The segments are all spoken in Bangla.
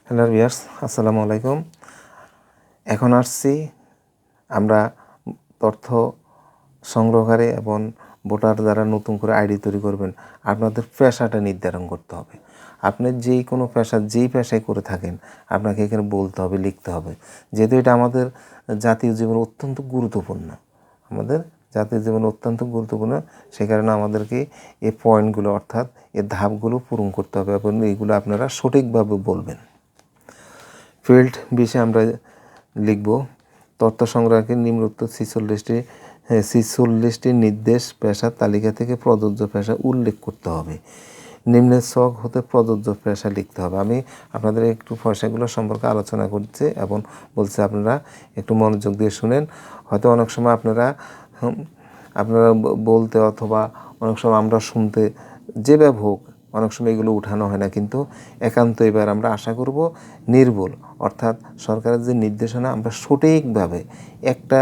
হ্যালো ভিউয়ার্স, আসসালামু আলাইকুম। এখন আসছি আমরা তথ্য সংগ্রহকারী এবং ভোটার যারা নতুন করে আইডি তৈরি করবেন, আপনাদের পেশাটা নির্ধারণ করতে হবে। আপনি যেই কোনো পেশা যেই পেশায় করে থাকেন আপনাকে এখানে বলতে হবে, লিখতে হবে। যেহেতু এটা আমাদের জাতীয় জীবনে অত্যন্ত গুরুত্বপূর্ণ, সে কারণে আমাদেরকে এই পয়েন্টগুলো অর্থাৎ এই ধাপগুলো পূরণ করতে হবে এবং এইগুলো আপনারা সঠিকভাবে বলবেন। ফিল্ড বিষয়ে আমরা লিখব তথ্য সংগ্রহকে নিম্নোক্ত 46টি নির্দেশ পেশার তালিকা থেকে প্রযোজ্য পেশা উল্লেখ করতে হবে। নিম্নের ছক হতে প্রযোজ্য পেশা লিখতে হবে। আমি আপনাদের একটু পেশাগুলো সম্পর্কে আলোচনা করছি এবং বলছি আপনারা একটু মনোযোগ দিয়ে শুনেন। হয়তো অনেক সময় আপনারা বলতে অথবা অনেক সময় আমরা শুনতে যেভাবে হোক অনেক সময় এগুলো উঠানো হয় না, কিন্তু একান্ত এবার আমরা আশা করব নির্ভুল অর্থাৎ সরকারের যে নির্দেশনা আমরা সঠিকভাবে একটা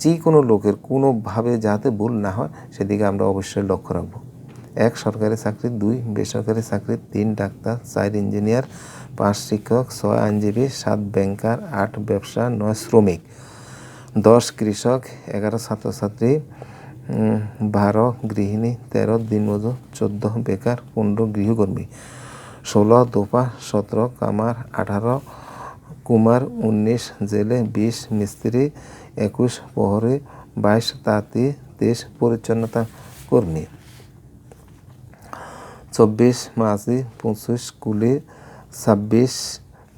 যে কোনো লোকের কোনোভাবে যাতে ভুল না হয় সেদিকে আমরা অবশ্যই লক্ষ্য রাখব। 1 সরকারি চাকরি, 2 বেসরকারি চাকরি, 3 ডাক্তার, 4 ইঞ্জিনিয়ার, 5 শিক্ষক, 6 আইনজীবী, 7 ব্যাংকার, 8 ব্যবসা, 9 শ্রমিক, 10 কৃষক, 11 ছাত্রছাত্রী, 12 গৃহিণী, 13 দিনমজুর, 14 বেকার, 15 গৃহকর্মী, 16 ধোপা, 17 কামার, 18 কুমার, 19 জেলে, 20 মিস্ত্রি, 21 প্রহরী, 22 তাঁতি, 23 পরিচ্ছন্নতা কর্মী, 24 মাঝি, 25 কুলি, 26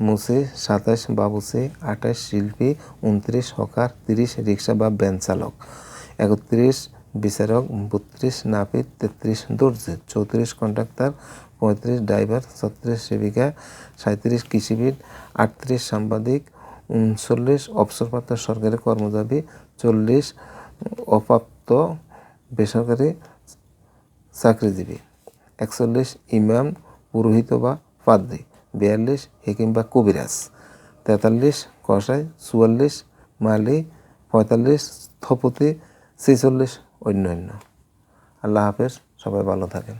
মুসি, 27 বাবুচি, 28 শিল্পী, 29 হকার, 30 রিক্সা বা ভ্যান চালক, 31 বিচারক, 32 নাপিত, 33 দর্জি, 34 কন্ট্রাক্টর, 35 ড্রাইভার, 36 সেবিকা, 37 কৃষিবিদ, 38 সাংবাদিক, 39 অবসরপ্রাপ্ত সরকারি কর্মচারী, 40 অপ্রাপ্ত বেসরকারি চাকরিজীবী, 41 ইমাম, পুরোহিত বা পাদ্রী, 42 হেকিম বা কবিরাজ, 43 কসাই, 44 মালি, 45 স্থপতি, 46 অন্যান্য। আল্লাহ হাফেজ, সবাই ভালো থাকেন।